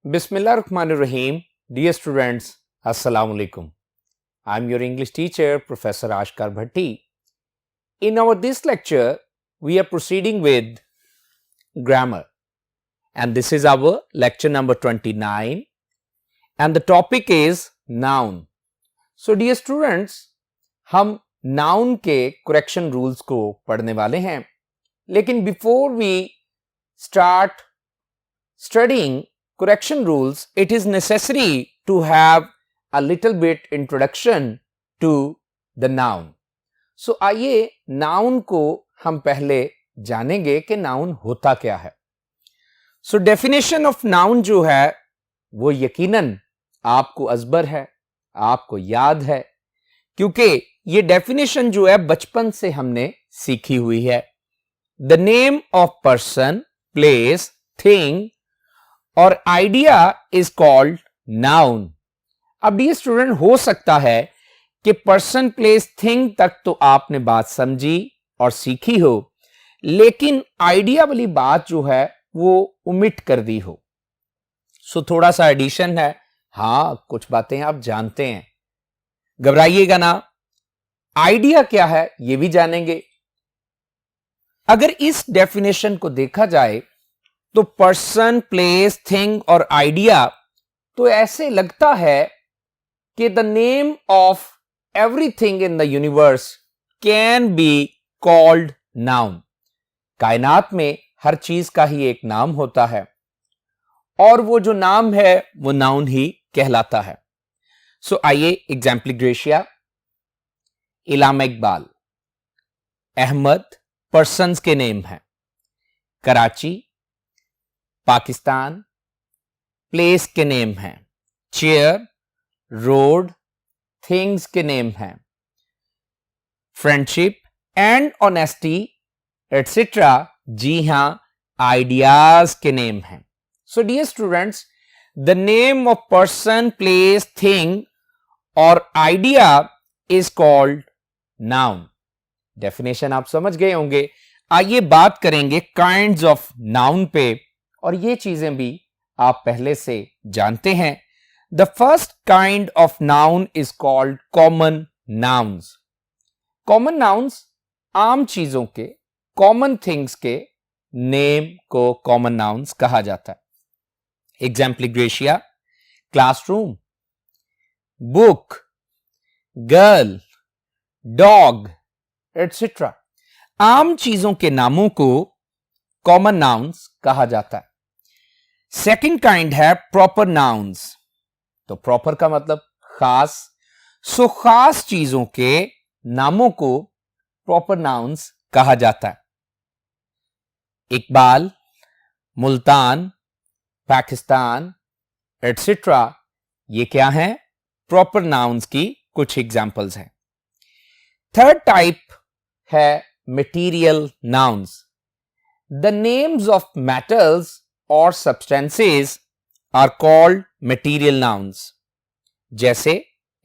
Bismillahirrahmanirrahim. Dear students, Assalamu alaikum. I am your English teacher, Professor Ashkar Bhatti. In our this lecture, we are proceeding with grammar, and this is our lecture number 29, and the topic is noun. So, dear students, हम noun के correction rules को पढ़ने वाले हैं, लेकिन before we start studying correction rules, it is necessary to have a little bit introduction to the noun. So आइए noun को हम पहले जानेंगे कि noun होता क्या है. So definition of noun जो है वो यकीनन आपको अज़बर है, आपको याद है, क्योंकि ये definition जो है बचपन से हमने सीखी हुई है. The name of person, place, thing और आइडिया इज कॉल्ड नाउन. अब डियर स्टूडेंट, हो सकता है कि पर्सन प्लेस थिंग तक तो आपने बात समझी और सीखी हो, लेकिन आइडिया वाली बात जो है वो ओमिट कर दी हो. सो थोड़ा सा एडिशन है. हाँ, कुछ बातें आप जानते हैं, घबराइएगा ना. आइडिया क्या है ये भी जानेंगे. अगर इस डेफिनेशन को देखा जाए तो पर्सन, प्लेस, थिंग और आइडिया तो ऐसे लगता है कि the name of everything in the universe can be called noun. कायनात में हर चीज का ही एक नाम होता है और वो जो नाम है वो नाउन ही कहलाता है. सो आइए एग्जाम्पल ग्रेशिया, इलामा इकबाल, अहमद पर्सन्स के नेम हैं. कराची पाकिस्तान प्लेस के नेम हैं. चेयर, रोड, थिंग्स के नेम हैं. फ्रेंडशिप एंड ऑनेस्टी एटसेट्रा, जी हां, आइडियाज के नेम हैं. So dear students, the name of person, place, thing और idea is called noun. Definition आप समझ गए होंगे. आइए बात करेंगे काइंड्स ऑफ नाउन पे, और ये चीजें भी आप पहले से जानते हैं. The first kind of noun is called common nouns. Common nouns आम चीजों के, कॉमन थिंग्स के नेम को कॉमन नाउन्स कहा जाता है. Example gratia, classroom, book, girl, dog etcetera. आम चीजों के नामों को कॉमन नाउन्स कहा जाता है. सेकंड काइंड है प्रॉपर नाउन्स. तो प्रॉपर का मतलब खास. सो खास चीजों के नामों को प्रॉपर नाउन्स कहा जाता है. इकबाल, मुल्तान, पाकिस्तान एटसेट्रा, ये क्या है? प्रॉपर नाउन्स की कुछ एग्जाम्पल्स हैं. थर्ड टाइप है material nouns. The names of metals or substances are called material nouns. जैसे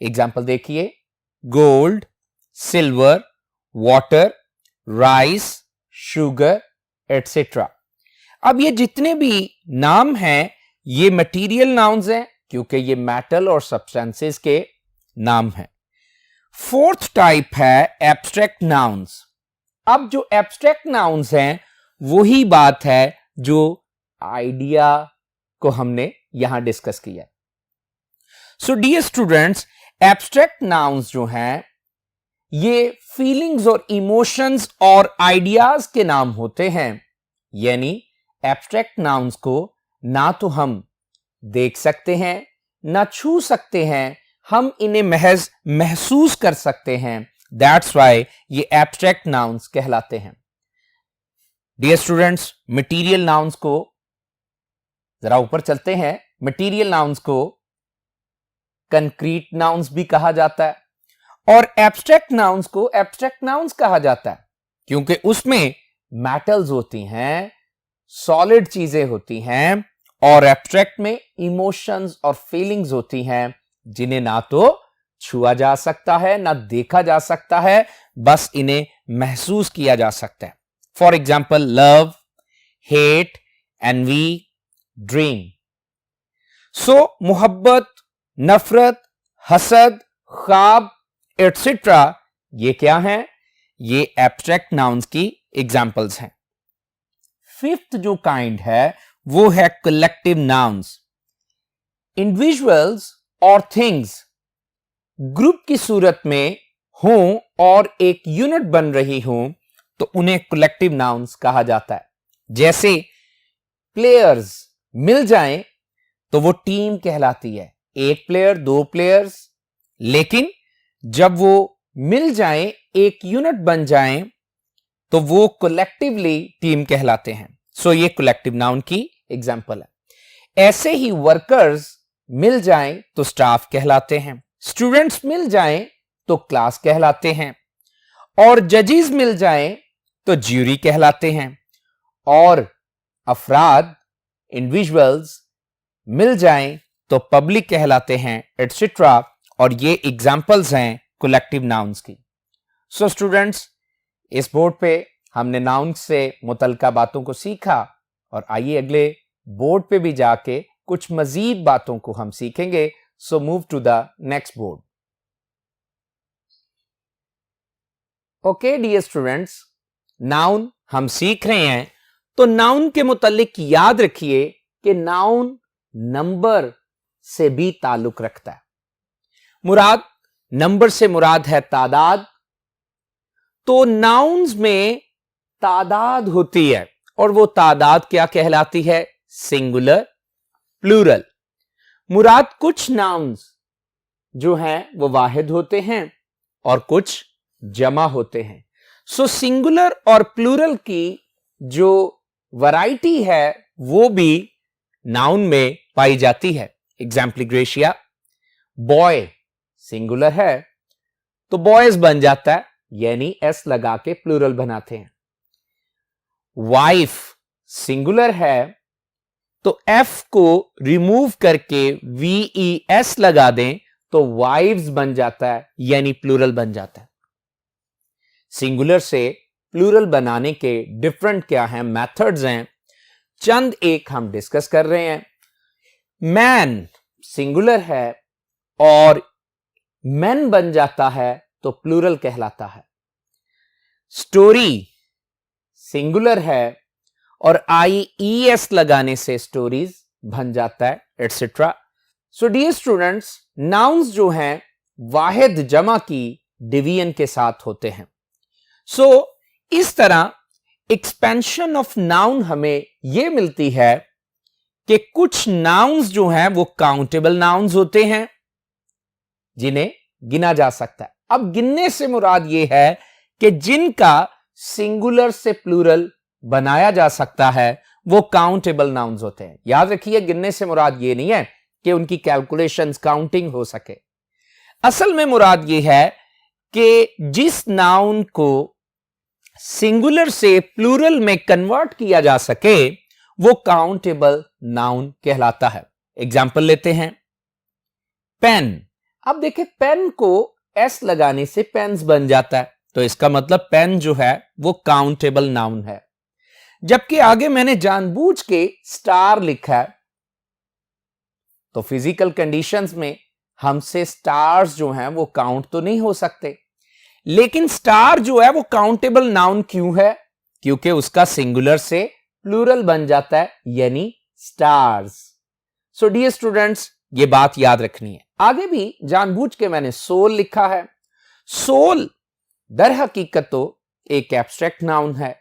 एग्जाम्पल देखिए, gold, silver, water, rice, sugar etcetera. अब ये जितने भी नाम हैं ये मटीरियल नाउन्स हैं, क्योंकि ये मेटल और सब्सटेंसेस के नाम हैं. फोर्थ टाइप है एब्स्ट्रैक्ट नाउन्स. अब जो एब्स्ट्रैक्ट नाउन्स हैं वही बात है जो आइडिया को हमने यहां डिस्कस किया. So dear students, abstract nouns जो हैं ये फीलिंग्स और इमोशंस और आइडियाज के नाम होते हैं. यानी एब्स्ट्रैक्ट नाउन्स को ना तो हम देख सकते हैं, ना छू सकते हैं, हम इन्हें महज महसूस कर सकते हैं. दैट्स वाई ये एब्स्ट्रैक्ट नाउन्स कहलाते हैं. डियर स्टूडेंट्स, मटीरियल नाउन्स को जरा ऊपर चलते हैं. मटीरियल नाउन्स को कंक्रीट नाउन्स भी कहा जाता है और एब्स्ट्रैक्ट नाउन्स को एब्स्ट्रैक्ट नाउन्स कहा जाता है, क्योंकि उसमें मेटल्स होती हैं, सॉलिड चीजें होती हैं, और एब्स्ट्रैक्ट में इमोशंस और फीलिंग्स होती हैं जिन्हें ना तो छुआ जा सकता है ना देखा जा सकता है, बस इन्हें महसूस किया जा सकता है. For example love, hate, envy, dream. So मोहब्बत, नफरत, हसद, ख्वाब एटसेट्रा ये क्या है? ये एब्स्ट्रैक्ट नाउन्स की एग्जाम्पल्स हैं। फिफ्थ जो काइंड है वो है कलेक्टिव नाउन्स। इंडिविजुअल्स और थिंग्स ग्रुप की सूरत में हों और एक यूनिट बन रही हों तो उन्हें कलेक्टिव नाउन्स कहा जाता है। जैसे प्लेयर्स मिल जाएं तो वो टीम कहलाती है, एक प्लेयर, दो प्लेयर्स। लेकिन जब वो मिल जाएं, एक यूनिट बन जाएं तो वो कलेक्टिवली टीम कहलाते हैं। सो ये कलेक्टिव नाउन की एग्जांपल है। ऐसे ही वर्कर्स मिल जाएं तो स्टाफ कहलाते हैं, स्टूडेंट्स मिल जाएं तो क्लास कहलाते हैं, और जजेस मिल जाएं तो ज्यूरी कहलाते हैं, और अफराद इंडिविजुअल्स मिल जाएं तो पब्लिक कहलाते हैं, एटसेट्रा। और ये एग्जांपल्स हैं कलेक्टिव नाउन्स की। सो स्टूडेंट्स, इस बोर्ड पे हमने नाउन्स से मुतल्लिका बातों को सीखा, और आइए अगले बोर्ड पे भी जाके कुछ मजीद बातों को हम सीखेंगे। So move to the next board. Okay dear students, noun हम सीख रहे हैं, तो नाउन के मुतालिक याद रखिए कि नाउन नंबर से भी ताल्लुक रखता है। नंबर से मुराद है तादाद। तो नाउन्स में तादाद होती है, और वो तादाद क्या कहलाती है? Singular, plural. कुछ नाउन्स जो हैं वो वाहिद होते हैं और कुछ जमा होते हैं। सो सिंगुलर और प्लूरल की जो वैरायटी है वो भी नाउन में पाई जाती है। एग्जाम्पलिग्रेशिया, बॉय सिंगुलर है तो बॉयज बन जाता है, यानी एस लगा के प्लूरल बनाते हैं। वाइफ सिंगुलर है तो एफ को रिमूव करके VES लगा दें तो वाइव्स बन जाता है, यानी प्लूरल बन जाता है। सिंगुलर से प्लूरल बनाने के डिफरेंट क्या हैं, मेथड्स हैं, चंद एक हम डिस्कस कर रहे हैं। मैन सिंगुलर है और मैन बन जाता है तो प्लूरल कहलाता है। स्टोरी सिंगुलर है और IES लगाने से स्टोरीज बन जाता है, etcetera. So dear students, nouns जो हैं वाहिद जमा की डिवीजन के साथ होते हैं। सो इस तरह एक्सपेंशन ऑफ नाउन हमें यह मिलती है कि कुछ नाउन्स जो हैं वो काउंटेबल नाउन्स होते हैं जिन्हें गिना जा सकता है। अब गिनने से मुराद यह है कि जिनका सिंगुलर से प्लूरल बनाया जा सकता है वो काउंटेबल नाउन्स होते हैं। याद रखिए, गिनने से मुराद ये नहीं है कि उनकी कैलकुलेशंस, काउंटिंग हो सके। असल में मुराद ये है कि जिस नाउन को सिंगुलर से प्लूरल में कन्वर्ट किया जा सके वो काउंटेबल नाउन कहलाता है। एग्जाम्पल लेते हैं, पेन। अब देखिए, पेन को एस लगाने से पेन्स बन जाता है, तो इसका मतलब पेन जो है वो काउंटेबल नाउन है। जबकि आगे मैंने जानबूझ के स्टार लिखा है, तो फिजिकल कंडीशंस में हमसे स्टार्स जो हैं वो काउंट तो नहीं हो सकते, लेकिन स्टार जो है वो काउंटेबल नाउन क्यों है? क्योंकि उसका सिंगुलर से प्लूरल बन जाता है, यानी स्टार्स। सो डियर स्टूडेंट्स, ये बात याद रखनी है। आगे भी जानबूझ के मैंने सोल लिखा है। सोल दर हकीकत तो एक एब्स्ट्रैक्ट नाउन है,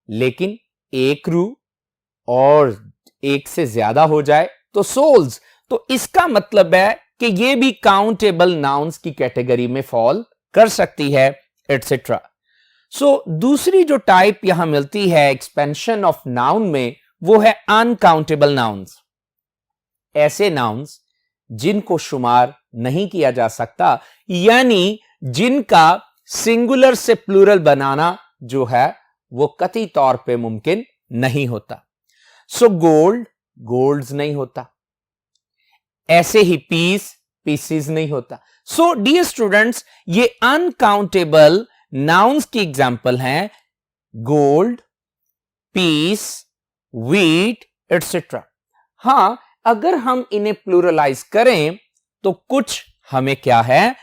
लेकिन एक रूह और एक से ज्यादा हो जाए तो सोल्स, तो इसका मतलब है कि ये भी काउंटेबल नाउन्स की कैटेगरी में फॉल कर सकती है, एटसेट्रा। सो दूसरी जो टाइप यहां मिलती है एक्सपेंशन ऑफ नाउन में, वो है अनकाउंटेबल नाउन्स। ऐसे नाउन्स जिनको शुमार नहीं किया जा सकता, यानी जिनका सिंगुलर से प्लूरल बनाना जो है वो कतई तौर पे मुमकिन नहीं होता। सो गोल्ड, गोल्ड्स नहीं होता। ऐसे ही पीस, पीसीज नहीं होता। सो डियर स्टूडेंट्स, ये अनकाउंटेबल नाउन्स की एग्जाम्पल हैं गोल्ड, पीस, व्हीट, एटसेट्रा। हां, अगर हम इन्हें प्लूरलाइज करें तो कुछ हमें क्या है,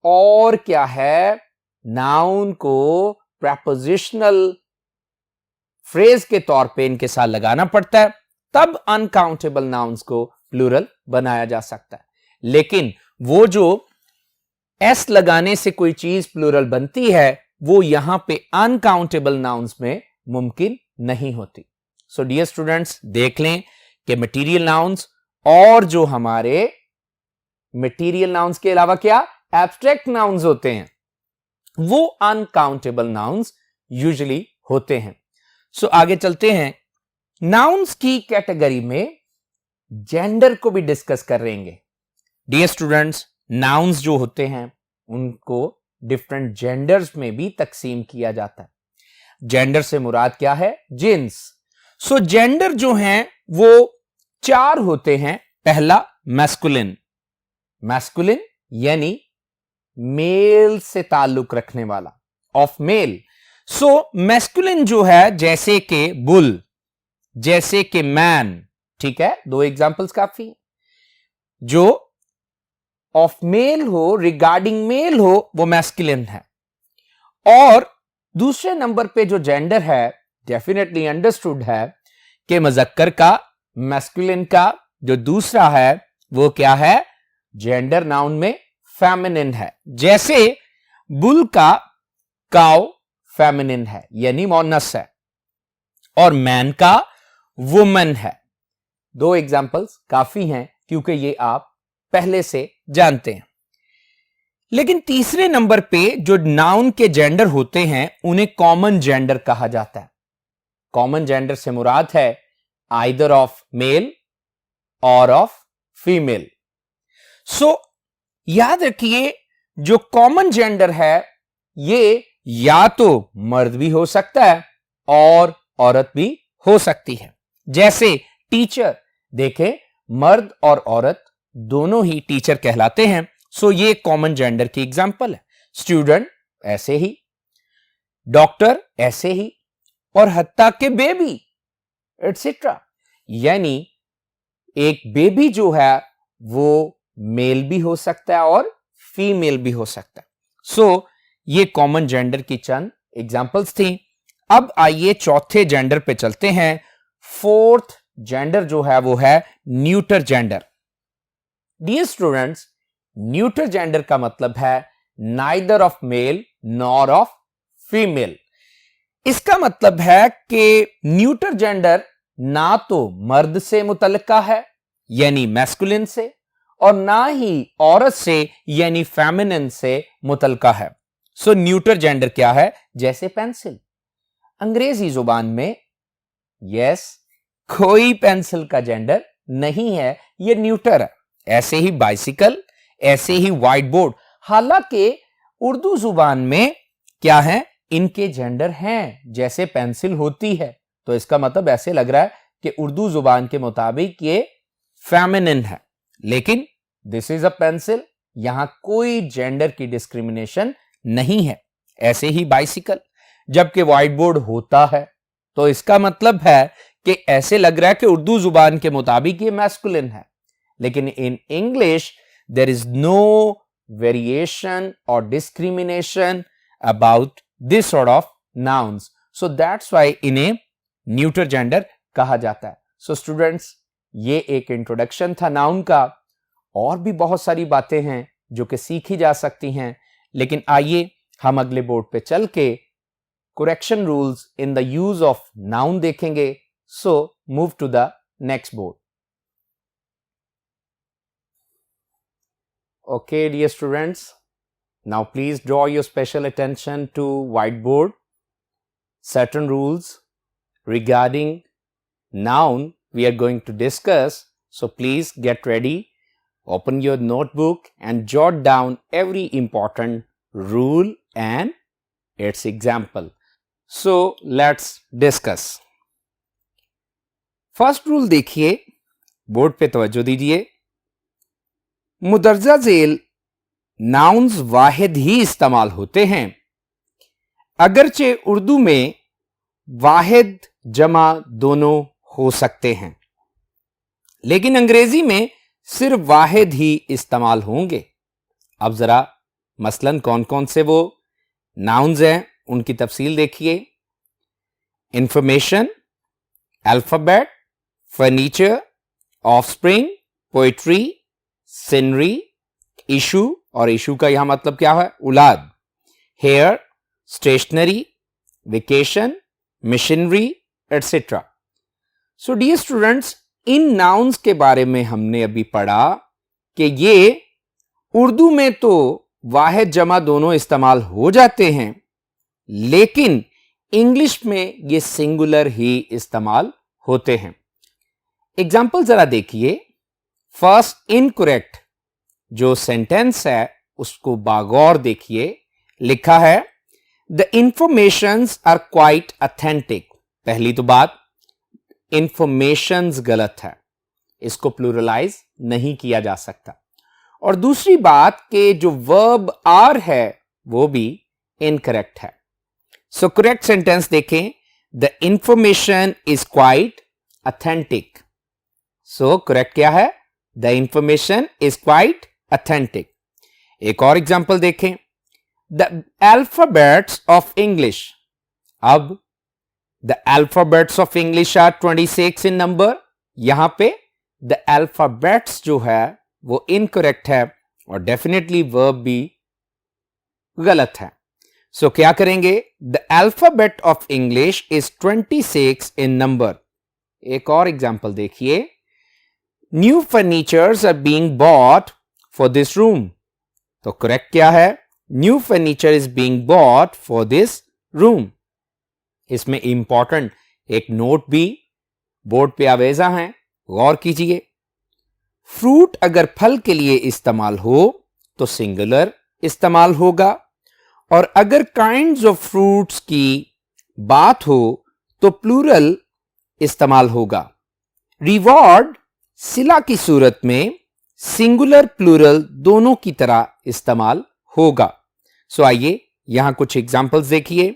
और क्या है, नाउन को प्रेपोजिशनल फ्रेज के तौर पे इनके साथ लगाना पड़ता है, तब अनकाउंटेबल नाउन्स को प्लूरल बनाया जा सकता है। लेकिन वो जो एस लगाने से कोई चीज प्लूरल बनती है, वो यहां पे अनकाउंटेबल नाउन्स में मुमकिन नहीं होती। सो डियर स्टूडेंट्स, देख लें कि मटेरियल नाउन्स और जो हमारे मटेरियल नाउन्स के अलावा क्या एब्स्ट्रैक्ट नाउन्स होते हैं, वो अनकाउंटेबल नाउन्स यूजुअली होते हैं। सो आगे चलते हैं, नाउन्स की कैटेगरी में जेंडर को भी डिस्कस कर रहेंगे। डियर स्टूडेंट्स, नाउन्स जो होते हैं उनको डिफरेंट जेंडर्स में भी तकसीम किया जाता है। जेंडर से मुराद क्या है, जिन्स। सो जेंडर जो हैं वो 4 होते हैं। पहला मैस्कुलिन, मैस्कुलिन यानी मेल से ताल्लुक रखने वाला, ऑफ मेल। सो मैस्कुलिन जो है जैसे कि बुल, जैसे कि मैन, ठीक है, 2 एग्जांपल्स काफी है। जो ऑफ मेल हो, रिगार्डिंग मेल हो, वो मैस्कुलिन है। और दूसरे नंबर पे जो जेंडर है, डेफिनेटली अंडरस्टूड है कि मुज़क्कर का, मैस्कुलिन का जो दूसरा है वो क्या है, जेंडर नाउन में फेमिनिन है। जैसे बुल का काउ फेमिनिन है यानी मोनस है, और मैन का वुमन है। 2 एग्जांपल्स काफी हैं क्योंकि ये आप पहले से जानते हैं। लेकिन तीसरे नंबर पे जो नाउन के जेंडर होते हैं उन्हें कॉमन जेंडर कहा जाता है। कॉमन जेंडर से मुराद है आइदर ऑफ मेल और ऑफ फीमेल। सो याद रखिए, जो कॉमन जेंडर है ये या तो मर्द भी हो सकता है और औरत भी हो सकती है। जैसे टीचर, देखें मर्द और औरत दोनों ही टीचर कहलाते हैं। सो ये कॉमन जेंडर की एग्जांपल है। स्टूडेंट ऐसे ही, डॉक्टर ऐसे ही, और हत्ता के बेबी एटसेट्रा। यानी एक बेबी जो है वो मेल भी हो सकता है और फीमेल भी हो सकता है। सो ये कॉमन जेंडर की चंद एग्जांपल्स थी। अब आइए चौथे जेंडर पे चलते हैं। फोर्थ जेंडर जो है वो है neuter gender. Dear students, neuter gender का मतलब है neither of male nor of female. इसका मतलब है कि न्यूटर जेंडर ना तो मर्द से मुतल्लिका है यानी मैस्कुलिन से, और ना ही औरत से यानी फेमिनिन से मुतल्लिका है। सो न्यूटर जेंडर क्या है, जैसे पेंसिल, अंग्रेजी जुबान में यस कोई पेंसिल का जेंडर नहीं है, ये न्यूटर है। ऐसे ही बाइसिकल, ऐसे ही व्हाइट बोर्ड। हालांकि उर्दू जुबान में क्या है, इनके जेंडर हैं, जैसे पेंसिल होती है, तो इसका मतलब ऐसे लग रहा है कि उर्दू जुबान के मुताबिक ये फेमिनिन है। लेकिन दिस इज अ पेंसिल, यहां कोई जेंडर की डिस्क्रिमिनेशन नहीं है। ऐसे ही बाइसिकल, जबकि व्हाइट बोर्ड होता है, तो इसका मतलब है कि ऐसे लग रहा है कि उर्दू जुबान के मुताबिक ये मैस्कुलिन है। लेकिन in English there is no variation और discrimination about this sort of nouns. So that's why इन्हें न्यूटर जेंडर कहा जाता है। सो स्टूडेंट्स, ये एक इंट्रोडक्शन था नाउन का। और भी बहुत सारी बातें हैं जो कि सीखी जा सकती हैं, लेकिन आइए हम अगले बोर्ड पे चल के correction rules in the use of noun देखेंगे। So move to the next board. Okay, dear students, now please draw your special attention to whiteboard. Certain rules regarding noun we are going to discuss. So please get ready, open your notebook and jot down every important rule and its example. So let's discuss. First rule देखिए, board पे तवज्जो दीजिए। मुदर्जा झेल nouns वाहिद ही इस्तेमाल होते हैं, अगरचे उर्दू में वाहिद जमा दोनों हो सकते हैं। लेकिन अंग्रेजी में सिर्फ वाहिद ही इस्तेमाल होंगे। अब जरा मसलन कौन कौन से वो नाउन्स हैं उनकी तफसील देखिए। Information, alphabet, furniture, offspring, poetry, scenery, issue, और इशू का यहां मतलब क्या है, औलाद, hair, stationery, vacation, missionary, etcetera. So dear students, इन नाउन्स के बारे में हमने अभी पढ़ा कि ये उर्दू में तो वाहिद जमा दोनों इस्तेमाल हो जाते हैं, लेकिन इंग्लिश में ये सिंगुलर ही इस्तेमाल होते हैं। एग्जाम्पल जरा देखिए। फर्स्ट इनकरेक्ट जो सेंटेंस है उसको बागौर देखिए। लिखा है the informations are quite authentic. पहली तो बात, इंफॉर्मेशंस गलत है, इसको प्लूरलाइज नहीं किया जा सकता। और दूसरी बात कि जो वर्ब आर है वो भी इनकरेक्ट है। सो करेक्ट सेंटेंस देखें, the information is quite authentic. So correct क्या है, the information is quite authentic. एक और एग्जांपल देखें, द अल्फाबेट्स ऑफ इंग्लिश। अब the alphabets of English are 26 in number. यहां पे द अल्फाबेट्स जो है वो इनकरेक्ट है और डेफिनेटली वर्ब भी गलत है। सो क्या करेंगे, the alphabet of English is 26 in number. एक और एग्जांपल देखिए, new furnitures are being bought for this room. तो करेक्ट क्या है, new furniture is being bought for this room. इसमें इंपॉर्टेंट एक नोट भी बोर्ड पे आवेजा है, गौर कीजिए। फ्रूट अगर फल के लिए इस्तेमाल हो तो सिंगुलर इस्तेमाल होगा, और अगर काइंड्स ऑफ फ्रूट्स की बात हो तो प्लूरल इस्तेमाल होगा। रिवॉर्ड सिला की सूरत में सिंगुलर प्लूरल दोनों की तरह इस्तेमाल होगा। सो आइए यहां कुछ एग्जांपल्स देखिए।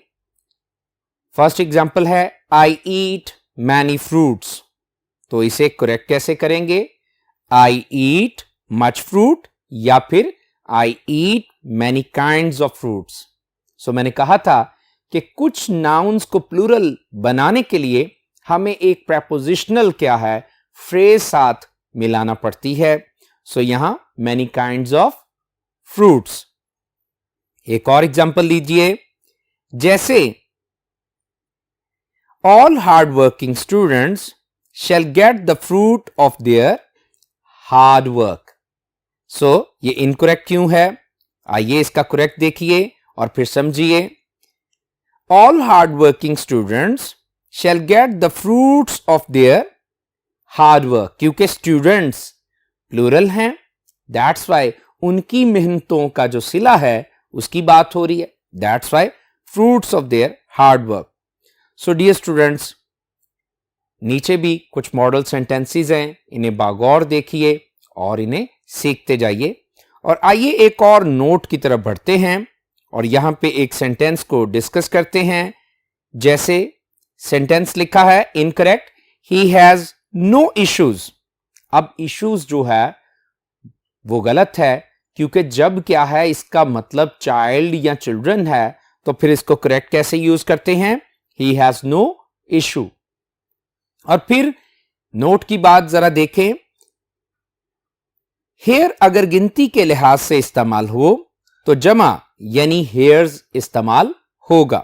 फर्स्ट एग्जांपल है आई ईट मैनी फ्रूट्स। तो इसे करेक्ट कैसे करेंगे, आई ईट मच फ्रूट या फिर आई ईट मैनी काइंड्स ऑफ फ्रूट्स। सो मैंने कहा था कि कुछ नाउन्स को प्लूरल बनाने के लिए हमें एक प्रेपोजिशनल क्या है, फ्रेज साथ मिलाना पड़ती है। सो यहां मैनी काइंड्स ऑफ फ्रूट्स। एक और एग्जांपल लीजिए, जैसे all hard working students shall get the fruit of their hard work. So ये इनकरेक्ट क्यों है, आइए इसका करेक्ट देखिए और फिर समझिए। All hard working students shall get the fruits of their hard work, क्योंकि स्टूडेंट्स प्लूरल हैं, दैट्स वाई उनकी मेहनतों का जो सिला है उसकी बात हो रही है, that's why fruits of their hard work. So dear students, नीचे भी कुछ मॉडल सेंटेंसेस हैं, इन्हें बागौर देखिए और इन्हें सीखते जाइए। और आइए एक और नोट की तरफ बढ़ते हैं और यहां पे एक सेंटेंस को डिस्कस करते हैं। जैसे सेंटेंस लिखा है incorrect, he has no issues. अब इश्यूज जो है वो गलत है, क्योंकि जब क्या है इसका मतलब चाइल्ड या चिल्ड्रन है, तो फिर इसको करेक्ट कैसे यूज करते हैं, ही हैज नो इशू। और फिर नोट की बात जरा देखें, हेयर अगर गिनती के लिहाज से इस्तेमाल हो तो जमा यानी हेयर्स इस्तेमाल होगा।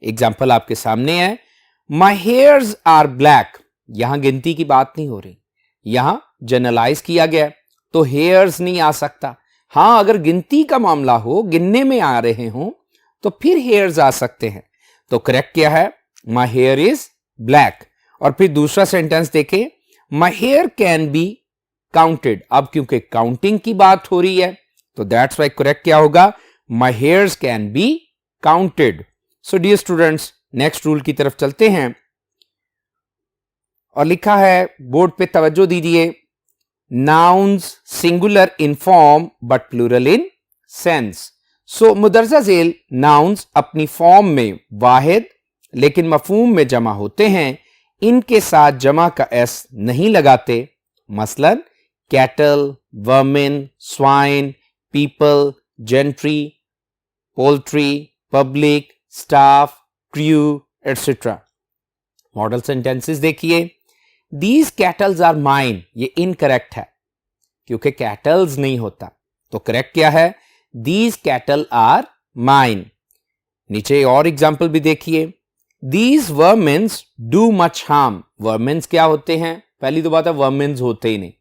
एग्जाम्पल आपके सामने है, माई हेयर्स आर ब्लैक। यहां गिनती की बात नहीं हो रही, यहां जनरलाइज किया गया तो हेयर्स नहीं आ सकता। हां, अगर गिनती का मामला हो, गिनने में आ रहे हो तो फिर हेयर्स आ सकते हैं। तो करेक्ट क्या है, माई हेयर इज ब्लैक। और फिर दूसरा सेंटेंस देखें, my hair can be counted. अब क्योंकि काउंटिंग की बात हो रही है तो दैट्स वाई करेक्ट क्या होगा, my hairs can be counted. So dear students, next rule की तरफ चलते हैं और लिखा है बोर्ड पे तवज्जो दीजिए, nouns singular in form but plural in sense. So मुदरजा झेल नाउन्स अपनी फॉर्म में वाहिद लेकिन मफहूम में जमा होते हैं, इनके साथ जमा का एस नहीं लगाते मसलन cattle, vermin, swine, people, gentry, poultry, public, staff, crew, etcetera. Model sentences देखिए, दीज कैटल्स आर माइन, ये इनकरेक्ट है क्योंकि कैटल्स नहीं होता, तो करेक्ट क्या है, दीज कैटल आर माइन। नीचे और एग्जाम्पल भी देखिए, दीज वर्मिन्स डू मच हार्म। वर्मिन्स क्या होते हैं, पहली तो बात है वर्मिन्स होते ही नहीं,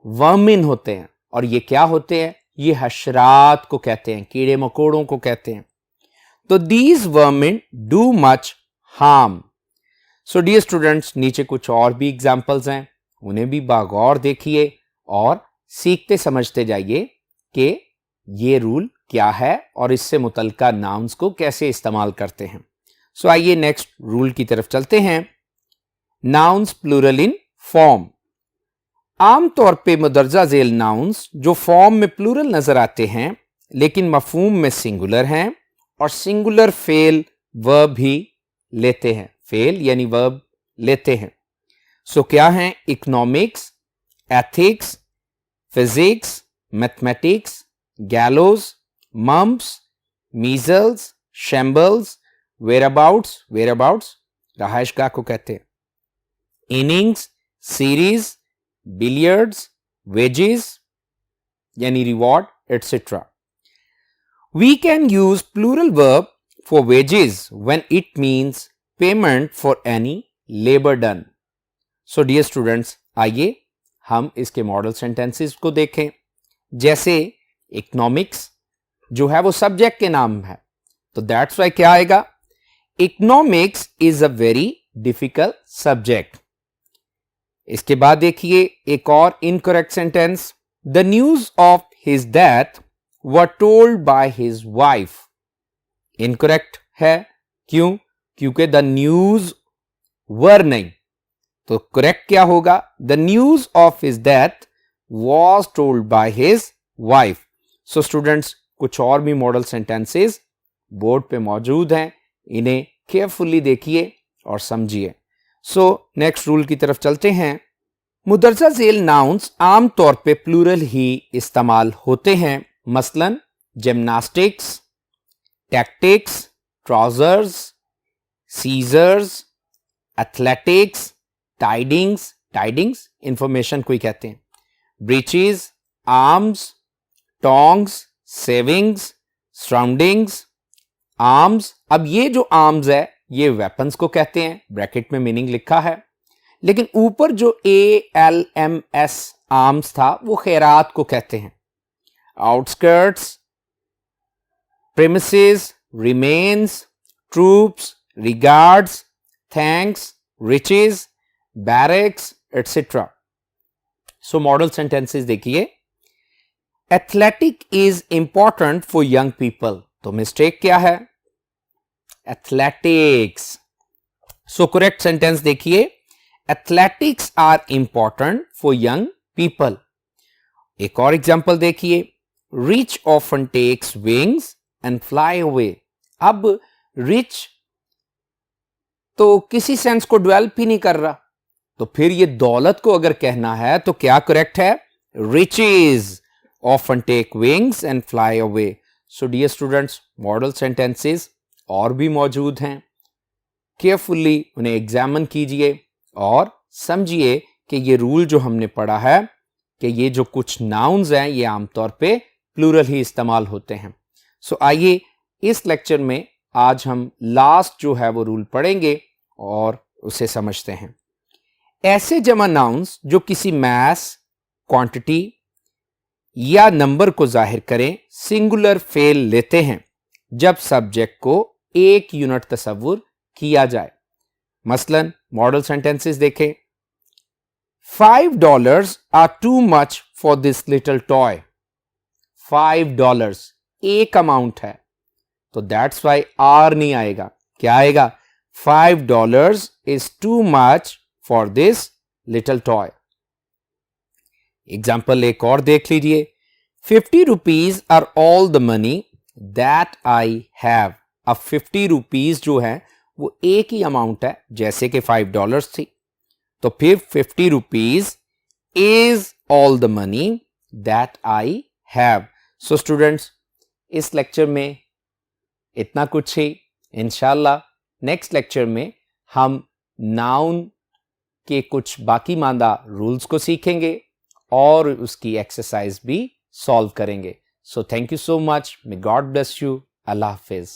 वर्मिन होते हैं, और ये क्या होते हैं, ये हशरात को कहते हैं, कीड़े मकोड़ों को कहते हैं। तो these vermin do much harm. So dear students, नीचे कुछ और भी एग्जाम्पल्स हैं, उन्हें भी बागौर देखिए और सीखते समझते जाइए कि ये रूल क्या है और इससे मुतल्लिका नाउन्स को कैसे इस्तेमाल करते हैं। सो आइए नेक्स्ट रूल की तरफ चलते हैं। Nouns plural in form. आमतौर पे मुदर्जा झेल नाउन्स जो फॉर्म में प्लूरल नजर आते हैं लेकिन मफहूम में सिंगुलर हैं और सिंगुलर फेल वर्ब भी लेते हैं, फेल यानी वर्ब लेते हैं। सो क्या हैं, economics, ethics, physics, mathematics, gallows, mumps, measles, shambles, whereabouts, whereabouts रहायशगाह को कहते हैं, इनिंग्स, सीरीज, बिलियर्ड्स, वेजेस यानी reward, etcetera. We can use plural verb for wages when it means payment for any labor done. So dear students, आइए हम इसके model sentences को देखें। जैसे इकोनॉमिक्स जो है वो सब्जेक्ट के नाम है, तो दैट्स वाई क्या आएगा, economics is a very difficult subject. इसके बाद देखिए एक और incorrect sentence, the news of his death were told by his wife. Incorrect है, क्यों, क्योंकि द न्यूज वर नहीं, तो करेक्ट क्या होगा, the news of his death was told by his wife. So students, कुछ और भी मॉडल सेंटेंसेस बोर्ड पे मौजूद हैं, इन्हें केयरफुली देखिए और समझिए। सो नेक्स्ट रूल की तरफ चलते हैं। मुदर्जा झेल नाउन्स आमतौर पे प्लूरल ही इस्तेमाल होते हैं, मसलन gymnastics, tactics, trousers, scissors, athletics, tidings, tidings information को ही कहते हैं, breeches, arms, tongs, savings, surroundings, arms. अब ये जो आर्म्स है ये वेपन्स को कहते हैं, ब्रैकेट में मीनिंग लिखा है, लेकिन ऊपर जो ALMS आर्म्स था वो खैरात को कहते हैं। Outskirts, premises, remains, troops, regards, thanks, riches, barracks, etcetera. So model sentences देखिए, athletic is important for young people, तो मिस्टेक क्या है, एथलेटिक्स। सो करेक्ट सेंटेंस देखिए, athletics are important for young people. एक और एग्जांपल देखिए, rich often takes wings and fly away. अब rich तो किसी सेंस को डेवलप ही नहीं कर रहा, तो फिर ये दौलत को अगर कहना है तो क्या करेक्ट है, riches often take wings and fly away. So dear students, model sentences और भी मौजूद हैं, केयरफुली उन्हें एग्जामिन कीजिए और समझिए कि ये रूल जो हमने पढ़ा है कि ये जो कुछ नाउन्स हैं ये आमतौर पे प्लूरल ही इस्तेमाल होते हैं। सो आइए इस लेक्चर में आज हम लास्ट जो है वो रूल पढ़ेंगे और उसे समझते हैं। ऐसे जमा नाउन्स जो किसी मैस, क्वांटिटी या नंबर को जाहिर करें सिंगुलर फेल लेते हैं जब सब्जेक्ट को एक यूनिट तस्वुर किया जाए। मसलन मॉडल सेंटेंसेस देखें, $5 are too much for this little toy. $5 एक अमाउंट है, तो दैट्स वाई आर नहीं आएगा, क्या आएगा, $5 is too much for this little toy. Example एक और देख लीजिए, 50 rupees are all the money that I have. अब 50 rupees जो है वो एक ही अमाउंट है जैसे कि $5 थी, तो फिर 50 rupees is all the money that I have. So students, इस लेक्चर में इतना कुछ ही. इंशाल्लाह नेक्स्ट लेक्चर में हम नाउन के कुछ बाकी मांदा रूल्स को सीखेंगे और उसकी एक्सरसाइज भी सॉल्व करेंगे. So thank you so much. May God bless you. Allah Hafiz.